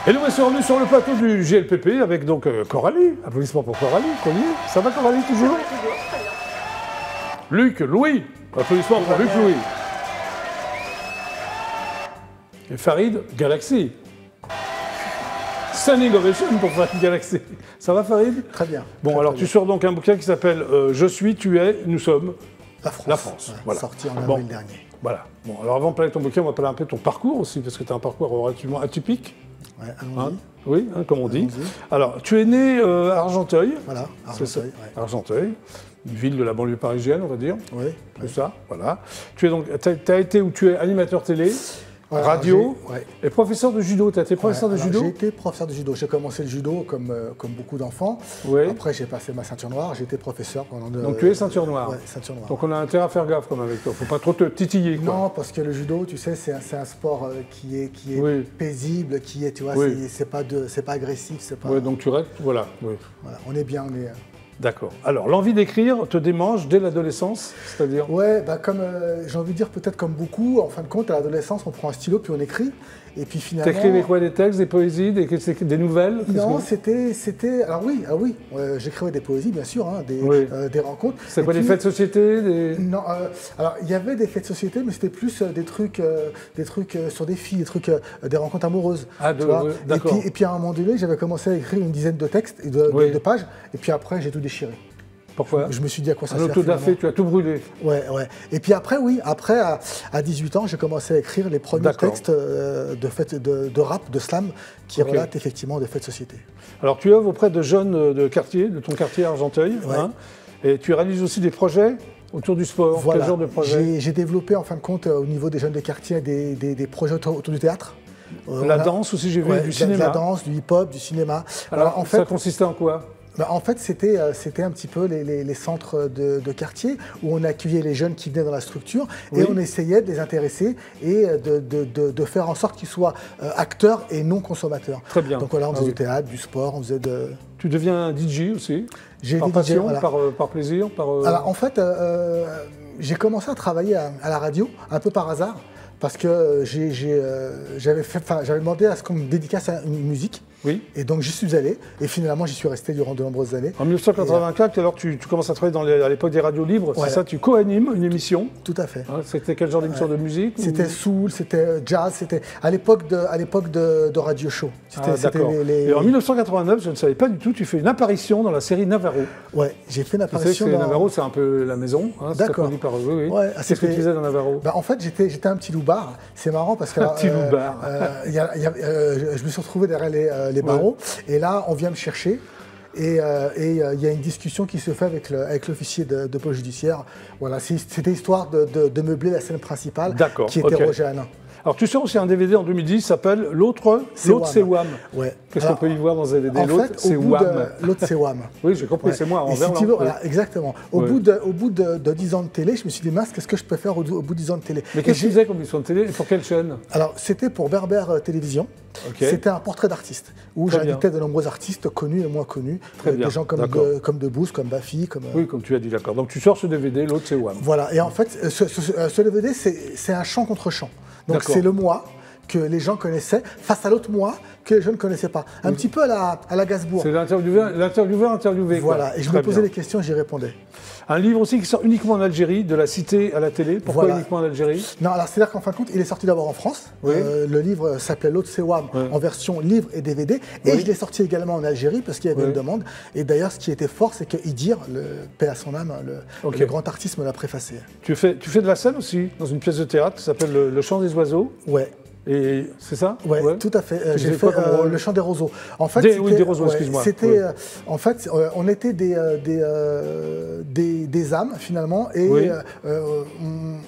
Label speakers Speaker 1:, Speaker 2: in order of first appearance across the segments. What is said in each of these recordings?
Speaker 1: Et nous voici revenus sur le plateau du GLPP avec donc Coralie. Applaudissements pour Coralie, Collier. Ça va Coralie, toujours?
Speaker 2: Toujours, très bien.
Speaker 1: Luc, Louis. Applaudissements pour Luc, Louis. Et Farid, Galaxy. Standing ovation pour Farid Galaxy. Ça va Farid?
Speaker 3: Très bien.
Speaker 1: Bon,
Speaker 3: très,
Speaker 1: alors
Speaker 3: très
Speaker 1: tu sors donc un bouquin qui s'appelle Je suis, tu es, nous sommes.
Speaker 3: La France.
Speaker 1: La France.
Speaker 3: Ouais,
Speaker 1: Voilà.
Speaker 3: sorti en avril
Speaker 1: Bon.
Speaker 3: dernier.
Speaker 1: Voilà. Bon, alors avant de parler de ton bouquin, on va parler un peu de ton parcours aussi, parce que tu as un parcours relativement atypique.
Speaker 3: Ouais, allons-y.
Speaker 1: Hein, oui, hein, comme on dit.
Speaker 3: Allons-y.
Speaker 1: Alors, tu es né à Argenteuil.
Speaker 3: Voilà,
Speaker 1: C'est ça,
Speaker 3: Argenteuil. Ouais.
Speaker 1: Argenteuil, une ville de la banlieue parisienne, on va dire.
Speaker 3: Oui.
Speaker 1: C'est ça, voilà. Tu es donc, t'as été où tu es animateur télé,
Speaker 3: Ouais,
Speaker 1: radio
Speaker 3: ouais.
Speaker 1: et professeur de judo. Tu as été professeur
Speaker 3: Ouais,
Speaker 1: de
Speaker 3: alors,
Speaker 1: judo?
Speaker 3: J'ai été professeur de judo. J'ai commencé le judo comme beaucoup d'enfants.
Speaker 1: Oui.
Speaker 3: Après, j'ai passé ma ceinture noire. J'ai été professeur pendant
Speaker 1: Donc tu es ceinture noire.
Speaker 3: Ouais, ceinture noire.
Speaker 1: Donc on a intérêt à faire gaffe comme avec toi. Faut pas trop te titiller, quoi.
Speaker 3: Non, parce que le judo, tu sais, c'est un sport qui est
Speaker 1: Oui.
Speaker 3: paisible, qui est, tu vois,
Speaker 1: Oui.
Speaker 3: c'est pas agressif, c'est pas.
Speaker 1: Ouais, donc tu restes, voilà. Oui.
Speaker 3: Voilà, on est bien, on est.
Speaker 1: D'accord. Alors, l'envie d'écrire te démange dès l'adolescence, c'est-à-dire?
Speaker 3: Ouais, bah comme j'ai envie de dire peut-être comme beaucoup, en fin de compte, à l'adolescence, on prend un stylo puis on écrit. Et puis finalement.
Speaker 1: T'écrivais quoi, des textes, des poésies, des nouvelles?
Speaker 3: Non, c'était. Alors oui, j'écrivais des poésies, bien sûr, hein,
Speaker 1: Oui.
Speaker 3: des rencontres.
Speaker 1: C'est
Speaker 3: Et
Speaker 1: quoi, des
Speaker 3: puis-
Speaker 1: faits de société, des...
Speaker 3: Non, alors il y avait des faits de société, mais c'était plus des trucs sur des filles, des rencontres amoureuses.
Speaker 1: Ah,
Speaker 3: tu vois.
Speaker 1: ouais, d'accord.
Speaker 3: Et puis à un moment donné, j'avais commencé à écrire une dizaine de textes,
Speaker 1: Oui.
Speaker 3: de pages, et puis après j'ai tout déchiré.
Speaker 1: Pourquoi?
Speaker 3: Je me suis dit à quoi ça
Speaker 1: Un
Speaker 3: sert.
Speaker 1: autodafé,
Speaker 3: finalement.
Speaker 1: tu as tout brûlé.
Speaker 3: Ouais, ouais. Et puis après, oui, après à 18 ans, j'ai commencé à écrire les premiers
Speaker 1: D'accord.
Speaker 3: textes de rap, de slam, qui
Speaker 1: Ok.
Speaker 3: relatent effectivement des faits de société.
Speaker 1: Alors, tu œuvres auprès de jeunes de quartier, de ton quartier Argenteuil,
Speaker 3: Ouais.
Speaker 1: hein, et tu réalises aussi des projets autour du sport.
Speaker 3: Voilà.
Speaker 1: Quel genre de projet?
Speaker 3: J'ai développé en fin de compte au niveau des jeunes des quartiers des projets autour du théâtre.
Speaker 1: La danse aussi, j'ai vu,
Speaker 3: Ouais,
Speaker 1: du
Speaker 3: de
Speaker 1: cinéma.
Speaker 3: la danse, du hip-hop, du cinéma.
Speaker 1: Alors,
Speaker 3: en
Speaker 1: ça
Speaker 3: fait,
Speaker 1: consistait en quoi?
Speaker 3: c'était un petit peu les centres de quartier où on accueillait les jeunes qui venaient dans la structure
Speaker 1: Oui.
Speaker 3: et on essayait de les intéresser et de faire en sorte qu'ils soient acteurs et non consommateurs.
Speaker 1: Très bien.
Speaker 3: Donc voilà, on
Speaker 1: Ah
Speaker 3: faisait
Speaker 1: oui.
Speaker 3: du théâtre, du sport, on faisait de...
Speaker 1: Tu deviens DJ aussi?
Speaker 3: J'ai
Speaker 1: Par
Speaker 3: été DJ,
Speaker 1: passion,
Speaker 3: voilà.
Speaker 1: par plaisir, par...
Speaker 3: Alors en fait, j'ai commencé à travailler à la radio, un peu par hasard, parce que j'avais demandé à ce qu'on me dédicace à une musique.
Speaker 1: Oui.
Speaker 3: Et donc j'y suis allé, et finalement j'y suis resté durant de nombreuses années.
Speaker 1: En 1984, alors tu commences à travailler à l'époque des radios libres,
Speaker 3: Ouais.
Speaker 1: c'est ça? Tu co-animes une émission.
Speaker 3: Tout à fait.
Speaker 1: Hein, c'était quel genre d'émission de musique? ou-
Speaker 3: C'était soul, c'était jazz, c'était à l'époque de Radio Show.
Speaker 1: Ah, d'accord. Et en 1989, je ne savais pas du tout, tu fais une apparition dans la série Navarro.
Speaker 3: Ouais, j'ai fait une
Speaker 1: Tu sais
Speaker 3: apparition
Speaker 1: que
Speaker 3: dans...
Speaker 1: Navarro, c'est un peu la maison. Hein, c'est
Speaker 3: D'accord.
Speaker 1: connu par eux, oui.
Speaker 3: Ouais,
Speaker 1: Qu'est-ce que
Speaker 3: c'était-
Speaker 1: tu faisais dans Navarro?
Speaker 3: Bah, en fait, j'étais un petit loupard. C'est marrant parce que
Speaker 1: Un petit loupard.
Speaker 3: je me suis retrouvé derrière les barreaux. Et là, on vient me chercher. Et il y a une discussion qui se fait avec l'officier de police judiciaire. Voilà, c'était histoire de meubler la scène principale,
Speaker 1: D'accord,
Speaker 3: qui était
Speaker 1: ok.
Speaker 3: Roger Hanin.
Speaker 1: Alors tu sors aussi un DVD en 2010 qui s'appelle L'autre c'est Wham.
Speaker 3: Ouais.
Speaker 1: Qu'est-ce qu'on
Speaker 3: Alors,
Speaker 1: peut y voir dans ce DVD?
Speaker 3: En
Speaker 1: L'autre
Speaker 3: fait,
Speaker 1: c'est
Speaker 3: au bout
Speaker 1: Wham.
Speaker 3: l'autre c'est Wham.
Speaker 1: Oui, j'ai compris,
Speaker 3: Ouais.
Speaker 1: c'est moi, en
Speaker 3: Et si
Speaker 1: verlan.
Speaker 3: tu veux,
Speaker 1: Oui.
Speaker 3: voilà, exactement. Au
Speaker 1: Ouais.
Speaker 3: bout de 10 ans de télé, je me suis dit, mince, qu'est-ce que je peux faire au bout de 10 ans de télé?
Speaker 1: Mais
Speaker 3: Et
Speaker 1: qu'est-ce que tu
Speaker 3: j'ai-
Speaker 1: faisais comme émission de télé et pour quelle chaîne?
Speaker 3: Alors, c'était pour Berber Télévision.
Speaker 1: Ok.
Speaker 3: C'était un portrait d'artiste où
Speaker 1: Très
Speaker 3: j'invitais de nombreux artistes connus et moins connus.
Speaker 1: Très bien,
Speaker 3: Des gens comme
Speaker 1: d'accord.
Speaker 3: Debbouze, comme Baffy, comme...
Speaker 1: Oui, comme tu as dit, d'accord. Donc tu sors ce DVD, L'autre c'est Wham.
Speaker 3: Voilà, et en fait, ce DVD, c'est un chant contre chant. Donc
Speaker 1: D'accord.
Speaker 3: c'est le moi que les gens connaissaient face à l'autre moi que les gens ne connaissaient pas. Un petit peu à la Gainsbourg.
Speaker 1: C'est l'intervieweur interviewé. quoi.
Speaker 3: Voilà, et je
Speaker 1: Très
Speaker 3: me posais
Speaker 1: bien.
Speaker 3: des questions et j'y répondais.
Speaker 1: Un livre aussi qui sort uniquement en Algérie, de la cité à la télé. Pourquoi
Speaker 3: Voilà.
Speaker 1: uniquement en Algérie?
Speaker 3: Non, alors c'est-à-dire qu'en fin de compte, il est sorti d'abord en France.
Speaker 1: Oui.
Speaker 3: Le livre s'appelait L'autre c'est Wham
Speaker 1: Ouais.
Speaker 3: en version livre et DVD. Et
Speaker 1: Oui.
Speaker 3: je l'ai sorti également en Algérie parce qu'il y avait
Speaker 1: Oui.
Speaker 3: une demande. Et d'ailleurs, ce qui était fort, c'est que Idir, paix à son âme,
Speaker 1: Ok.
Speaker 3: le grand artiste, me l'a préfacé.
Speaker 1: Tu fais de la scène aussi, dans une pièce de théâtre qui s'appelle Le Chant des Oiseaux.
Speaker 3: Ouais.
Speaker 1: Et c'est ça?
Speaker 3: Ouais, tout à fait.
Speaker 1: Tu
Speaker 3: J'ai
Speaker 1: faisais
Speaker 3: fait
Speaker 1: quoi comme rôle?
Speaker 3: Le chant des roseaux. En fait,
Speaker 1: Oui,
Speaker 3: c'était-
Speaker 1: des roseaux, excuse-moi.
Speaker 3: C'était,
Speaker 1: Oui.
Speaker 3: en fait, on était des âmes finalement, et
Speaker 1: Oui.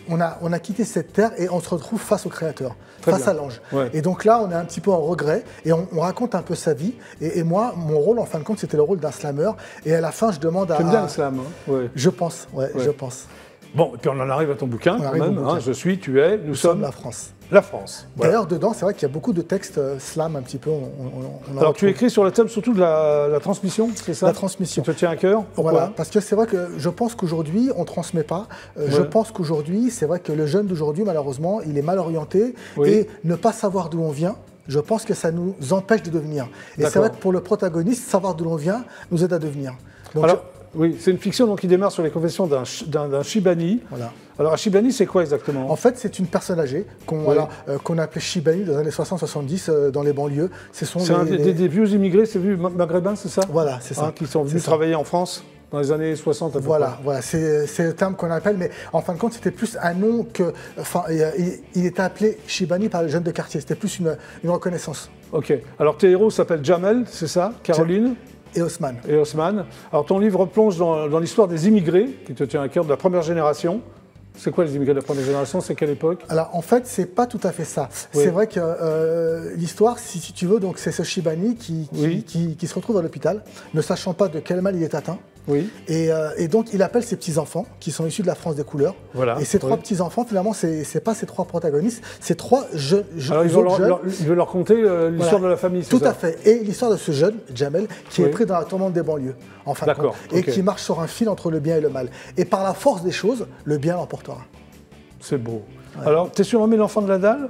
Speaker 3: on a quitté cette terre et on se retrouve face au Créateur,
Speaker 1: Très
Speaker 3: face
Speaker 1: bien.
Speaker 3: à l'ange.
Speaker 1: Ouais.
Speaker 3: Et donc là, on est un petit peu en regret et on raconte un peu sa vie. Et moi, mon rôle, en fin de compte, c'était le rôle d'un slammer. Et à la fin, je demande à.
Speaker 1: T'aimes bien le slam, hein? Ouais.
Speaker 3: Je pense,
Speaker 1: Ouais.
Speaker 3: je pense.
Speaker 1: Bon, et puis on en arrive à ton bouquin quand
Speaker 3: arrive au
Speaker 1: même.
Speaker 3: bouquin.
Speaker 1: Hein, je suis, tu es, nous sommes
Speaker 3: la France.
Speaker 1: la France. Voilà.
Speaker 3: D'ailleurs, dedans, c'est vrai qu'il y a beaucoup de textes slam un petit peu. On en
Speaker 1: Alors tu
Speaker 3: retrouve.
Speaker 1: écris sur le thème surtout de la transmission, c'est ça?
Speaker 3: La transmission.
Speaker 1: Qui te tient à cœur? Pourquoi?
Speaker 3: Voilà, parce que c'est vrai que je pense qu'aujourd'hui, on ne transmet pas. Je
Speaker 1: Ouais.
Speaker 3: pense qu'aujourd'hui, c'est vrai que le jeune d'aujourd'hui, malheureusement, il est mal orienté.
Speaker 1: Oui.
Speaker 3: Et ne pas savoir d'où on vient, Je pense que ça nous empêche de devenir. Et c'est
Speaker 1: D'accord.
Speaker 3: vrai que pour le protagoniste, savoir d'où l'on vient nous aide à devenir. Donc,
Speaker 1: Alors, oui, c'est une fiction donc, qui démarre sur les confessions d'un Shibani.
Speaker 3: voilà.
Speaker 1: Alors, un Shibani, c'est quoi exactement?
Speaker 3: En fait, c'est une personne âgée qu'on appelait Shibani dans les années 60-70 dans les banlieues. Ce sont
Speaker 1: C'est des vieux immigrés, c'est vu, maghrébins, c'est ça?
Speaker 3: Voilà, c'est ça.
Speaker 1: Qui sont venus
Speaker 3: C'est ça.
Speaker 1: travailler en France dans les années 60 à peu près.
Speaker 3: Voilà, c'est le terme qu'on appelle, mais en fin de compte, c'était plus un nom que. Enfin, il était appelé Shibani par les jeunes de quartier. C'était plus une reconnaissance.
Speaker 1: Ok. Alors, tes héros s'appellent Jamel, c'est ça? Caroline
Speaker 3: Et Haussmann.
Speaker 1: et Haussmann. Alors, ton livre plonge dans l'histoire des immigrés, qui te tient à cœur, de la première génération. C'est quoi les immigrés de la première génération? C'est quelle époque?
Speaker 3: Alors en fait, c'est pas tout à fait ça.
Speaker 1: Oui.
Speaker 3: C'est vrai que l'histoire, si tu veux, donc c'est ce Shibani qui se retrouve à l'hôpital, ne sachant pas de quel mal il est atteint.
Speaker 1: Oui.
Speaker 3: Et donc il appelle ses petits-enfants, qui sont issus de la France des couleurs.
Speaker 1: Voilà.
Speaker 3: Et ces trois petits-enfants, finalement, c'est pas ces trois protagonistes, c'est trois jeunes.
Speaker 1: Alors, il veut leur conter l'histoire de la famille, c'est
Speaker 3: Tout
Speaker 1: ça?
Speaker 3: à fait. Et l'histoire de ce jeune, Jamel, qui
Speaker 1: Oui.
Speaker 3: est pris dans la tourmente des banlieues, en fin de compte,
Speaker 1: D'accord,
Speaker 3: et
Speaker 1: ok.
Speaker 3: qui marche sur un fil entre le bien et le mal. Et par la force des choses, le bien l'emportera.
Speaker 1: C'est beau. Alors, t'es surnommé l'enfant de la dalle?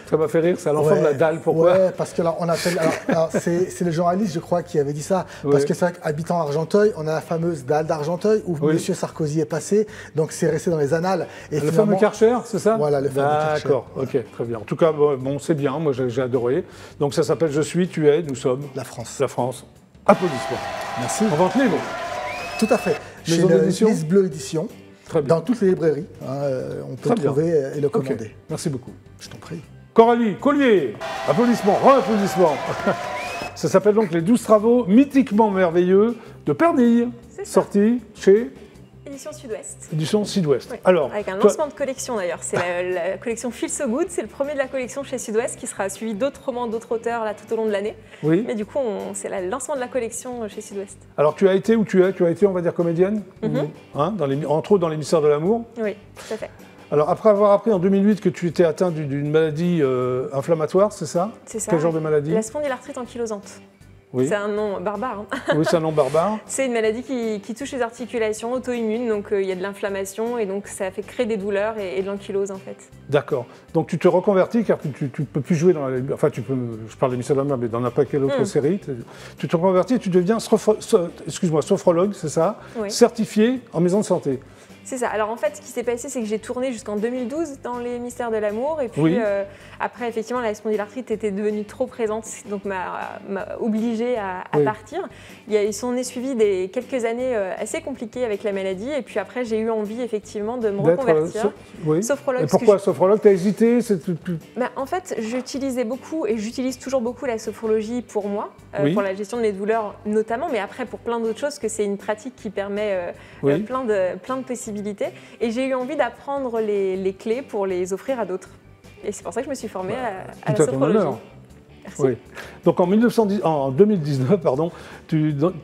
Speaker 1: Ça m'a fait rire, c'est l'enfant de la dalle, pourquoi?
Speaker 3: Ouais, parce que là, on appelle. Alors, c'est le journaliste, je crois, qui avait dit ça. Parce
Speaker 1: Oui.
Speaker 3: que c'est vrai qu'habitant Argenteuil, on a la fameuse dalle d'Argenteuil où
Speaker 1: Oui.
Speaker 3: M. Sarkozy est passé. Donc, c'est resté dans les annales. Et
Speaker 1: Le fameux Karcher, c'est ça?
Speaker 3: Voilà, le fameux Karcher.
Speaker 1: D'accord, ok, très bien. En tout cas, bon, c'est bien, moi j'ai adoré. Donc ça s'appelle Je suis, tu es, nous sommes.
Speaker 3: La France.
Speaker 1: La France. Applaudissements.
Speaker 3: Merci.
Speaker 1: En vente libre.
Speaker 3: Tout à fait.
Speaker 1: Maison
Speaker 3: Chez
Speaker 1: d'édition
Speaker 3: Lise Bleu Édition.
Speaker 1: Très bien.
Speaker 3: Dans toutes les librairies. On peut
Speaker 1: Très
Speaker 3: le
Speaker 1: bien.
Speaker 3: trouver et le
Speaker 1: Ok,
Speaker 3: commander.
Speaker 1: merci beaucoup.
Speaker 3: Je t'en prie.
Speaker 1: Coralie Collier, applaudissements, re-applaudissements. Ça s'appelle donc Les 12 travaux mythiquement merveilleux de Pernille,
Speaker 2: C'est ça.
Speaker 1: sorti chez
Speaker 2: Édition Sud-Ouest.
Speaker 1: Édition Sud-Ouest.
Speaker 2: Oui.
Speaker 1: Alors,
Speaker 2: Avec un
Speaker 1: toi-
Speaker 2: lancement de collection d'ailleurs. C'est la collection Feel So Good. C'est le premier de la collection chez Sud-Ouest qui sera suivi d'autres romans, d'autres auteurs là, tout au long de l'année.
Speaker 1: oui.
Speaker 2: Mais du coup, c'est le lancement de la collection chez Sud-Ouest.
Speaker 1: Alors tu as été où tu as été, on va dire, comédienne,
Speaker 2: Mhm.
Speaker 1: hein, entre autres dans Les Mystères de l'amour.
Speaker 2: Oui, tout à fait.
Speaker 1: Alors après avoir appris en 2008 que tu étais atteint d'une maladie inflammatoire, c'est ça?
Speaker 2: C'est ça.
Speaker 1: Quel genre de maladie?
Speaker 2: La spondylarthrite ankylosante.
Speaker 1: Oui.
Speaker 2: C'est un nom barbare. Hein.
Speaker 1: Oui, c'est un nom barbare.
Speaker 2: C'est une maladie qui touche les articulations, auto-immune, donc il y a de l'inflammation et donc ça fait créer des douleurs et de l'ankylose en fait.
Speaker 1: D'accord. Donc tu te reconvertis car tu peux plus jouer dans la... Enfin, je parle des Mystères de l'amour, mais dans n'importe quelle autre série. Tu te reconvertis et tu deviens sophrologue, c'est ça?
Speaker 2: Oui.
Speaker 1: Certifié en maison de santé.
Speaker 2: C'est ça. Alors en fait, ce qui s'est passé, c'est que j'ai tourné jusqu'en 2012 dans les Mystères de l'amour. Et puis
Speaker 1: Oui.
Speaker 2: après, effectivement, la spondylarthrite était devenue trop présente, donc m'a obligée à
Speaker 1: Oui.
Speaker 2: partir. Il s'en est suivi quelques années assez compliquées avec la maladie. Et puis après, j'ai eu envie effectivement de me reconvertir.
Speaker 1: Oui.
Speaker 2: Sophrologue.
Speaker 1: Et
Speaker 2: parce que
Speaker 1: pourquoi sophrologue? T'as hésité?
Speaker 2: en fait, j'utilisais beaucoup et j'utilise toujours beaucoup la sophrologie pour moi,
Speaker 1: Oui.
Speaker 2: pour la gestion de mes douleurs notamment, mais après pour plein d'autres choses, que c'est une pratique qui permet
Speaker 1: Oui.
Speaker 2: plein de possibilités. Et j'ai eu envie d'apprendre les clés pour les offrir à d'autres. Et c'est pour ça que je me suis formée à la
Speaker 1: Tout à ton
Speaker 2: sophrologie.
Speaker 1: honneur.
Speaker 2: Merci.
Speaker 1: Oui. Donc en 2019,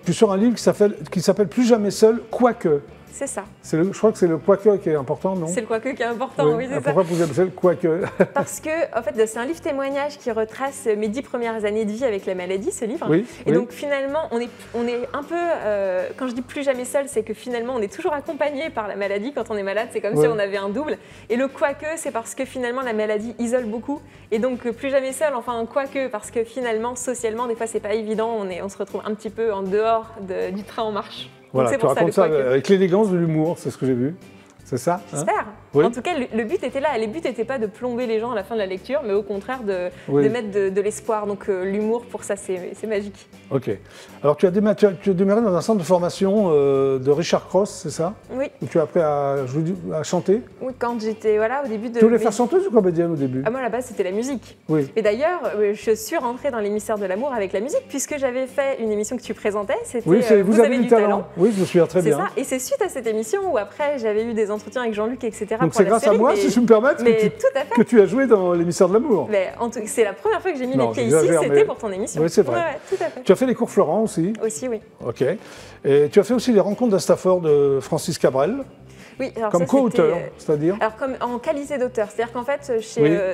Speaker 1: tu sors un livre qui s'appelle Plus jamais seul, quoique.
Speaker 2: C'est ça.
Speaker 1: Je crois que c'est le quoique qui est important, non?
Speaker 2: C'est le quoique qui est important, oui, c'est ça.
Speaker 1: Pourquoi vous appelez ça quoique?
Speaker 2: Parce que, en fait, c'est un livre témoignage qui retrace mes 10 premières années de vie avec la maladie, ce livre.
Speaker 1: Oui,
Speaker 2: Et
Speaker 1: oui.
Speaker 2: donc, finalement, on est un peu. Quand je dis plus jamais seul, c'est que finalement, on est toujours accompagné par la maladie. Quand on est malade, c'est comme
Speaker 1: Ouais.
Speaker 2: si on avait un double. Et le quoique, c'est parce que finalement, la maladie isole beaucoup. Et donc, plus jamais seul, enfin, quoique, parce que finalement, socialement, des fois, c'est pas évident. On se retrouve un petit peu en dehors du train en marche. Donc,
Speaker 1: Voilà,
Speaker 2: c'est
Speaker 1: tu
Speaker 2: pour ça,
Speaker 1: racontes ça
Speaker 2: le quoique.
Speaker 1: avec l'élégance de l'humour, c'est ce que j'ai vu. C'est ça? hein?
Speaker 2: J'espère.
Speaker 1: Oui.
Speaker 2: En tout cas, le but était là. Le but n'était pas de plomber les gens à la fin de la lecture, mais au contraire de
Speaker 1: Oui.
Speaker 2: mettre de l'espoir. Donc l'humour, pour ça, c'est magique.
Speaker 1: Ok. Alors tu as démarré dans un centre de formation de Richard Cross, c'est ça?
Speaker 2: Oui,
Speaker 1: Où tu as appris à chanter?
Speaker 2: oui, quand j'étais au début de...
Speaker 1: Tu voulais faire chanteuse ou comédienne au début?
Speaker 2: Ah, moi, là-bas, c'était la musique.
Speaker 1: Oui.
Speaker 2: Et d'ailleurs, je suis rentrée dans les Mystères de l'amour avec la musique, puisque j'avais fait une émission que tu présentais. C'était
Speaker 1: Oui, vous avez du talent. Oui, je me souviens très
Speaker 2: C'est
Speaker 1: bien.
Speaker 2: ça. Et c'est suite à cette émission où après, j'avais eu des entretiens avec Jean-Luc, etc.
Speaker 1: Donc
Speaker 2: pour
Speaker 1: c'est
Speaker 2: la
Speaker 1: grâce
Speaker 2: série,
Speaker 1: à moi,
Speaker 2: mais-
Speaker 1: si je me permets,
Speaker 2: Mais tout à fait.
Speaker 1: que tu as joué dans Les Mystères de l'amour.
Speaker 2: Mais c'est la première fois que j'ai mis
Speaker 1: Non,
Speaker 2: les pieds ici,
Speaker 1: j'exagère,
Speaker 2: c'était
Speaker 1: mais-
Speaker 2: pour ton émission.
Speaker 1: Oui, c'est vrai.
Speaker 2: Ouais, tout à fait.
Speaker 1: Tu as fait les cours Florent aussi.
Speaker 2: Aussi, oui.
Speaker 1: Ok. Et tu as fait aussi les rencontres d'Astafford de Francis Cabrel.
Speaker 2: Oui, alors
Speaker 1: Comme
Speaker 2: ça,
Speaker 1: co-auteur, c'est-à-dire?
Speaker 2: Alors comme en qualité d'auteur, c'est-à-dire qu'en fait,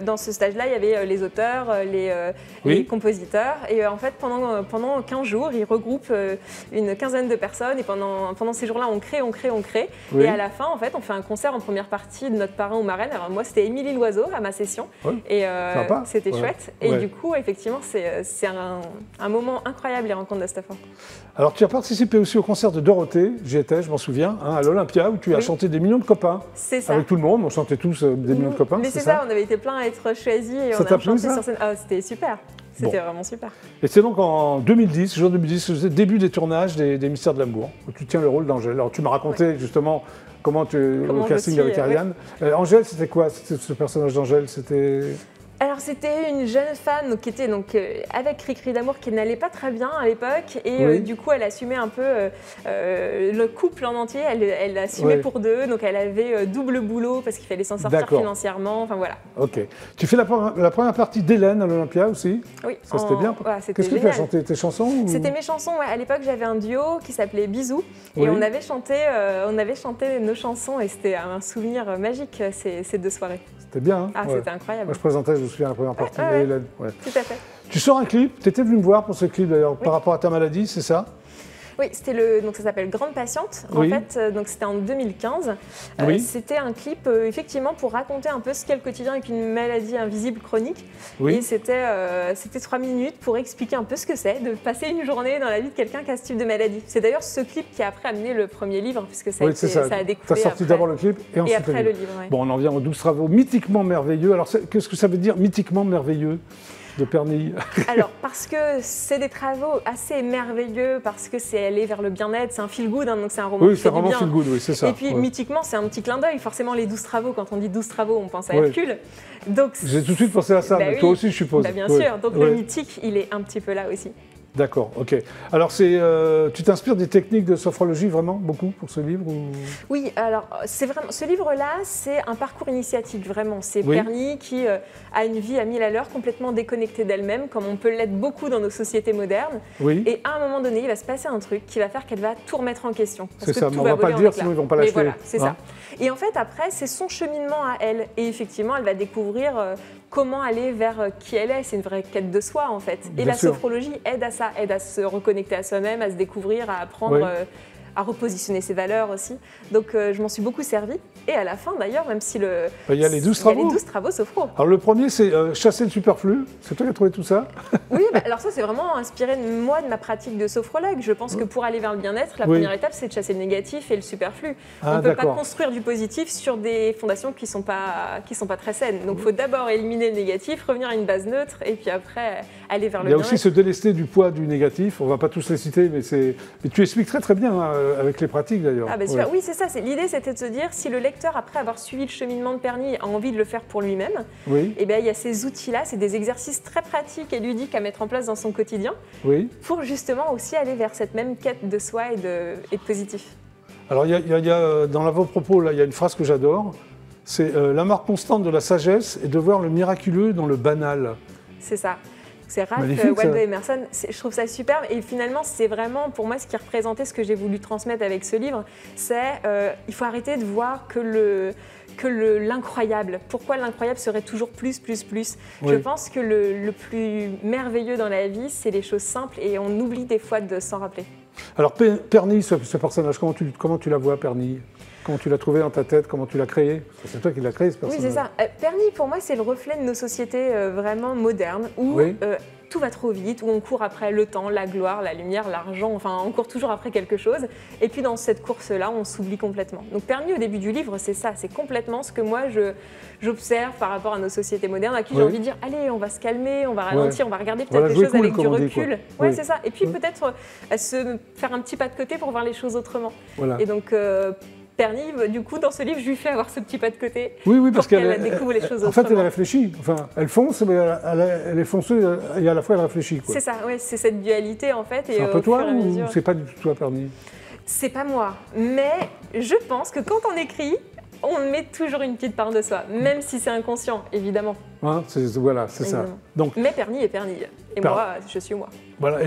Speaker 2: dans ce stage-là, il y avait les auteurs, les compositeurs, et en fait, pendant 15 jours, ils regroupent une quinzaine de personnes, et pendant ces jours-là, on crée,
Speaker 1: Oui.
Speaker 2: et à la fin, en fait, on fait un concert en première partie de notre parrain ou marraine. Alors moi, c'était Émilie Loiseau à ma session, et c'était chouette, et du coup, effectivement, c'est un moment incroyable, les rencontres d'Astafor.
Speaker 1: Alors, tu as participé aussi au concert de Dorothée, j'y étais, je m'en souviens, à l'Olympia, où tu as chanté des millions de copains.
Speaker 2: C'est ça.
Speaker 1: Avec tout le monde, on chantait tous des millions de copains.
Speaker 2: Mais c'est ça, on avait été plein à être choisis et
Speaker 1: Ça
Speaker 2: on
Speaker 1: t'a
Speaker 2: a
Speaker 1: plu,
Speaker 2: chanté
Speaker 1: ça
Speaker 2: sur scène. Ah, c'était super. C'était vraiment super.
Speaker 1: Et c'est donc en 2010, jour 2010, début des tournages des Mystères de l'amour, où tu tiens le rôle d'Angèle. Alors, tu m'as raconté justement comment au casting avec Ariane. Angèle, c'était quoi, ce personnage d'Angèle?
Speaker 2: Alors c'était une jeune femme qui était avec Cri d'amour qui n'allait pas très bien à l'époque et du coup elle assumait un peu le couple en entier, elle assumait pour deux, donc elle avait double boulot parce qu'il fallait s'en sortir financièrement, enfin voilà.
Speaker 1: Ok. Tu fais la première partie d'Hélène à l'Olympia aussi?
Speaker 2: Oui.
Speaker 1: Ça c'était bien. Qu'est-ce que tu as chanté, tes chansons
Speaker 2: C'était mes chansons, à l'époque j'avais un duo qui s'appelait Bisous et on avait chanté nos chansons et c'était un souvenir magique ces deux soirées.
Speaker 1: C'était bien, hein?
Speaker 2: C'était incroyable.
Speaker 1: Moi je présentais, je me souviens, la première partie d'Hélène.
Speaker 2: Tout à fait.
Speaker 1: Tu sors un clip, tu étais venu me voir pour ce clip d'ailleurs, par rapport à ta maladie, c'est ça?
Speaker 2: Oui, donc ça s'appelle Grande Patiente. En fait, donc c'était en 2015. C'était un clip effectivement pour raconter un peu ce qu'est le quotidien avec une maladie invisible chronique. Et c'était 3 minutes pour expliquer un peu ce que c'est de passer une journée dans la vie de quelqu'un qui a ce type de maladie. C'est d'ailleurs ce clip qui a après amené le premier livre, puisque ça a découlé.
Speaker 1: Tu as sorti d'abord le clip et ensuite
Speaker 2: après le livre.
Speaker 1: Bon, on en vient aux 12 travaux mythiquement merveilleux. Alors, qu'est-ce que ça veut dire mythiquement merveilleux de Pernille?
Speaker 2: Alors, parce que c'est des travaux assez merveilleux, parce que c'est aller vers le bien-être, c'est un feel-good, donc c'est un roman qui fait du bien.
Speaker 1: Oui, c'est un roman feel-good, oui, c'est ça.
Speaker 2: Et puis, mythiquement, c'est un petit clin d'œil. Forcément, les 12 travaux, quand on dit 12 travaux, on pense à Hercule.
Speaker 1: J'ai tout de suite pensé à ça, mais toi aussi, je suppose.
Speaker 2: Bien sûr, donc le mythique, il est un petit peu là aussi.
Speaker 1: D'accord, ok. Alors, tu t'inspires des techniques de sophrologie vraiment beaucoup pour ce livre
Speaker 2: Oui, alors c'est vraiment ce livre-là, c'est un parcours initiatique vraiment. C'est Pernille qui a une vie à 1000 à l'heure, complètement déconnectée d'elle-même, comme on peut l'être beaucoup dans nos sociétés modernes. Et à un moment donné, il va se passer un truc qui va faire qu'elle va tout remettre en question.
Speaker 1: C'est ça, mais on ne va pas le dire, sinon ils ne vont pas l'acheter.
Speaker 2: Voilà, c'est ça. Et en fait, après, c'est son cheminement à elle. Et effectivement, elle va découvrir comment aller vers qui elle est. C'est une vraie quête de soi, en fait. Et la sophrologie aide à ça, aide à se reconnecter à soi-même, à se découvrir, à apprendre à repositionner ses valeurs aussi. Donc je m'en suis beaucoup servi. Et à la fin d'ailleurs, même si
Speaker 1: il y a les 12 travaux.
Speaker 2: Il y a les 12 travaux sophro.
Speaker 1: Alors le premier, c'est chasser le superflu. C'est toi qui as trouvé tout ça?
Speaker 2: Oui, alors ça c'est vraiment inspiré de moi, de ma pratique de sophrologue. Je pense que pour aller vers le bien-être, la première étape c'est de chasser le négatif et le superflu. On ne peut pas construire du positif sur des fondations qui sont pas très saines. Donc il faut d'abord éliminer le négatif, revenir à une base neutre et puis après aller vers le bien-être.
Speaker 1: Il y a aussi se délester du poids du négatif. On ne va pas tous les citer, mais tu expliques très très bien avec les pratiques d'ailleurs.
Speaker 2: Ah bien sûr, oui c'est ça. L'idée c'était de se dire si le lecteur après avoir suivi le cheminement de Pernille a envie de le faire pour lui-même, et bien il y a ces outils-là, c'est des exercices très pratiques et ludiques à mettre en place dans son quotidien pour justement aussi aller vers cette même quête de soi et de positif.
Speaker 1: Alors il y a dans l'avant-propos là, il y a une phrase que j'adore. C'est la marque constante de la sagesse est de voir le miraculeux dans le banal.
Speaker 2: C'est ça. C'est Ralph Waldo Emerson, je trouve ça superbe et finalement c'est vraiment pour moi ce qui représentait ce que j'ai voulu transmettre avec ce livre, c'est il faut arrêter de voir que l'incroyable. Pourquoi l'incroyable serait toujours plus. Je pense que le plus merveilleux dans la vie, c'est les choses simples et on oublie des fois de s'en rappeler.
Speaker 1: Alors Pernille, ce personnage, comment tu la vois Pernille? Comment tu l'as trouvé dans ta tête? Comment tu l'as créé? C'est toi qui l'as créé ce personnage.
Speaker 2: Oui, c'est ça. Pernille, pour moi, c'est le reflet de nos sociétés vraiment modernes où tout va trop vite, où on court après le temps, la gloire, la lumière, l'argent, enfin on court toujours après quelque chose. Et puis dans cette course-là, on s'oublie complètement. Donc Pernille, au début du livre, c'est ça, c'est complètement ce que moi j'observe par rapport à nos sociétés modernes, à qui j'ai envie de dire, allez, on va se calmer, on va ralentir, on va regarder peut-être les choses avec du recul. C'est ça. Et puis peut-être se faire un petit pas de côté pour voir les choses autrement. Et donc Pernille, du coup, dans ce livre, je lui fais avoir ce petit pas de côté
Speaker 1: parce
Speaker 2: qu'elle découvre les choses autrement.
Speaker 1: En fait, elle réfléchit. Enfin, elle fonce, mais elle est fonceuse et à la fois elle réfléchit.
Speaker 2: C'est ça, c'est cette dualité en fait.
Speaker 1: C'est un peu toi ou c'est pas du tout toi, Pernille?
Speaker 2: C'est pas moi, mais je pense que quand on écrit, on met toujours une petite part de soi, même si c'est inconscient, évidemment.
Speaker 1: C'est ça.
Speaker 2: Donc, mais Pernille est Pernille, et moi, je suis moi.
Speaker 1: Voilà.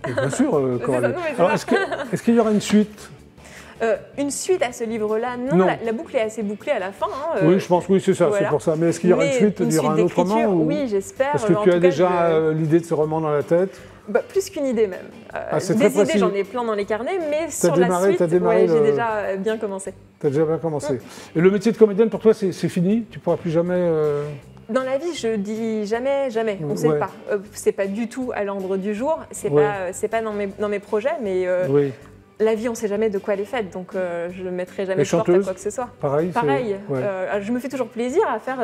Speaker 1: Bien sûr, Coralie. Alors, est-ce qu'il y aura une suite?
Speaker 2: Une suite à ce livre-là, non. La boucle est assez bouclée à la fin. Hein,
Speaker 1: oui, je pense, oui, c'est ça, voilà. C'est pour ça. Mais est-ce qu'il y aura une suite, il y aura un autre roman
Speaker 2: Oui, j'espère.
Speaker 1: Est-ce que tu as déjà l'idée de ce roman dans la tête?
Speaker 2: Plus qu'une idée même.
Speaker 1: C'est
Speaker 2: des
Speaker 1: très
Speaker 2: idées, j'en ai plein dans les carnets, mais sur la suite, j'ai déjà bien commencé.
Speaker 1: Tu as déjà bien commencé. Et le métier de comédienne, pour toi, c'est fini? Tu ne pourras plus jamais...
Speaker 2: Dans la vie, je dis jamais, jamais. On ne sait pas. C'est pas du tout à l'ordre du jour. C'est pas dans mes projets, mais la vie, on ne sait jamais de quoi elle est faite. Donc, je ne mettrai jamais de porte à quoi que ce soit.
Speaker 1: Pareil.
Speaker 2: Je me fais toujours plaisir à faire.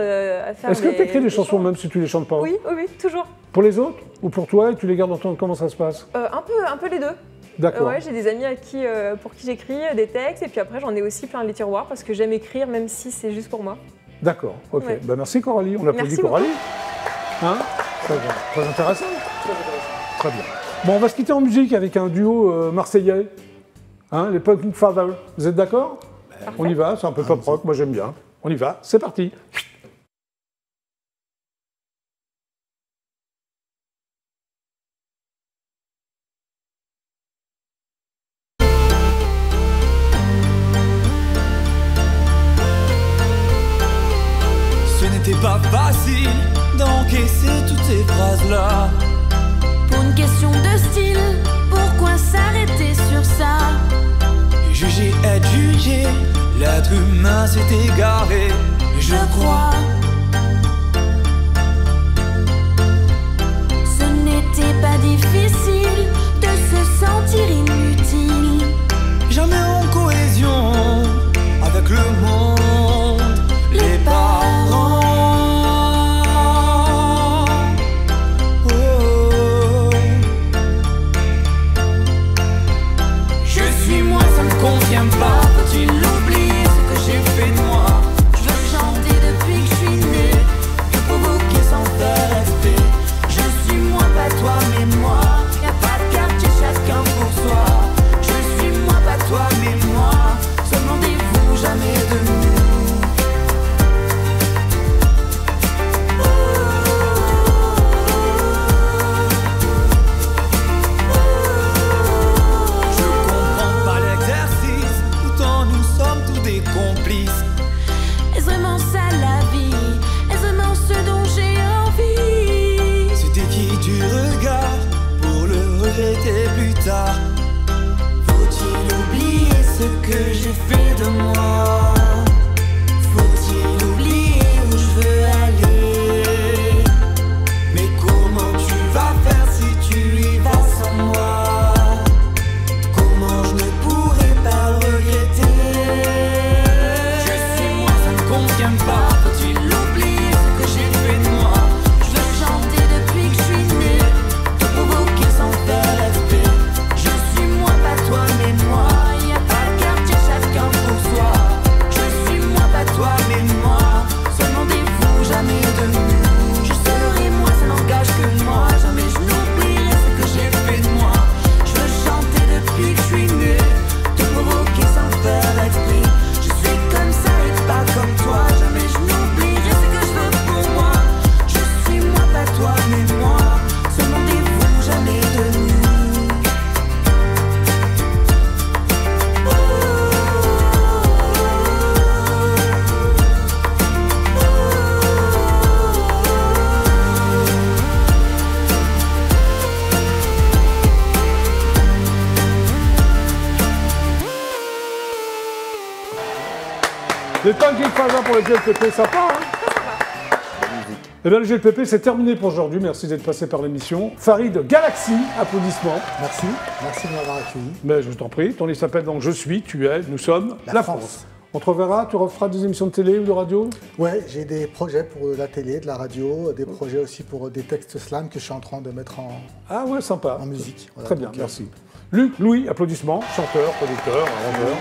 Speaker 1: Est-ce que tu écris des chansons même si tu ne les chantes pas?
Speaker 2: Oui, toujours.
Speaker 1: Pour les autres ou pour toi, et tu les gardes dans ton... Comment ça se passe?
Speaker 2: Un peu les deux.
Speaker 1: D'accord.
Speaker 2: J'ai des amis pour qui j'écris des textes, et puis après j'en ai aussi plein les tiroirs parce que j'aime écrire même si c'est juste pour moi.
Speaker 1: D'accord, ok. Ouais. Merci Coralie, on applaudit Coralie. Hein? Très intéressant. Très bien. Bon, on va se quitter en musique avec un duo marseillais, hein, les Punkin' Father. Vous êtes d'accord? On y va, c'est un peu pop rock, moi j'aime bien. On y va, c'est parti.
Speaker 4: Pas facile d'encaisser toutes ces phrases-là.
Speaker 5: Pour une question de style, pourquoi s'arrêter sur ça?
Speaker 4: Juger, être jugé, l'être humain s'est égaré, je crois.
Speaker 5: Ce n'était pas difficile de se sentir inutile.
Speaker 4: Jamais en cohésion avec le monde, les parents.
Speaker 5: Conviens pas, faut-il oublier ce que j'ai fait de moi? Je veux chanter depuis que je suis né, te provoquer sans faire respect. Je suis moi, pas toi, mais moi. Y'a pas de quartier, chacun pour soi. Je suis moi, pas toi, mais moi. Se demandez-vous jamais de nous?
Speaker 4: Complices.
Speaker 5: Est-ce vraiment ça la vie? Est-ce vraiment ce dont j'ai envie?
Speaker 4: C'était qui tu regardes pour le regretter plus tard?
Speaker 5: Faut-il oublier ce que j'ai fait de moi? Faut-il oublier où je veux aller?
Speaker 4: Mais comment tu vas faire si tu y vas sans moi? Comment je ne pourrais pas le regretter?
Speaker 5: Pas, faut-il oublier ce que j'ai fait de moi? Je veux chanter depuis que je suis né, te provoquer sans faire respect. Je suis moi, pas toi, mais moi. Y'a pas de quartier, chacun pour soi. Je suis moi, pas toi, mais moi. Se demandez-vous jamais de nous? Je serai moi, ça n'engage que moi. Jamais je n'oublierai ce que j'ai fait de moi. Je veux chanter depuis que je suis né, te provoquer sans faire respect. Je suis comme ça et pas comme toi. Jamais je n'oublierai ce que je veux pour moi. Je suis moi, pas toi, mais moi. Se demandez-vous jamais de nous?
Speaker 1: Les Punkin' Father pour le GLPP, sympa, hein? Eh bien, le GLPP, c'est terminé pour aujourd'hui. Merci d'être passé par l'émission. Farid Galaxy, applaudissements.
Speaker 3: Merci de m'avoir accueilli.
Speaker 1: Mais je t'en prie. Ton livre s'appelle donc Je suis, tu es, nous sommes la France. On te reverra, tu referas des émissions de télé ou de radio?
Speaker 3: Ouais, j'ai des projets pour la télé, de la radio, des projets aussi pour des textes slam que je suis en train de mettre en musique.
Speaker 1: Voilà, très bien, merci. Luc, Louis, applaudissements, chanteur, producteur, arrangeur.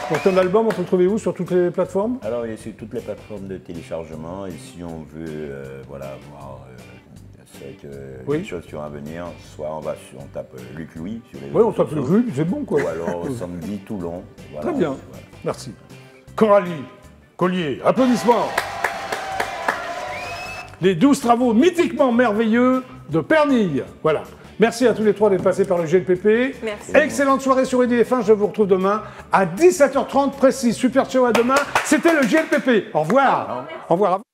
Speaker 1: Donc ton album, on peut le trouver où? Sur toutes les plateformes?
Speaker 6: Alors il est sur toutes les plateformes de téléchargement et si on veut voir les choses qui vont à venir, soit on tape Luc Louis sur les
Speaker 1: on tape Luc, c'est bon quoi.
Speaker 6: Ou alors Samedi Toulon.
Speaker 1: Voilà, très bien, merci. Coralie Collier, applaudissements. Les 12 travaux mythiquement merveilleux de Pernille. Voilà. Merci à tous les trois d'être passés par le GLPP.
Speaker 2: Merci.
Speaker 1: Excellente soirée sur EDF1. Je vous retrouve demain à 17h30 précis. Super ciao à demain. C'était le GLPP. Au revoir. Au revoir.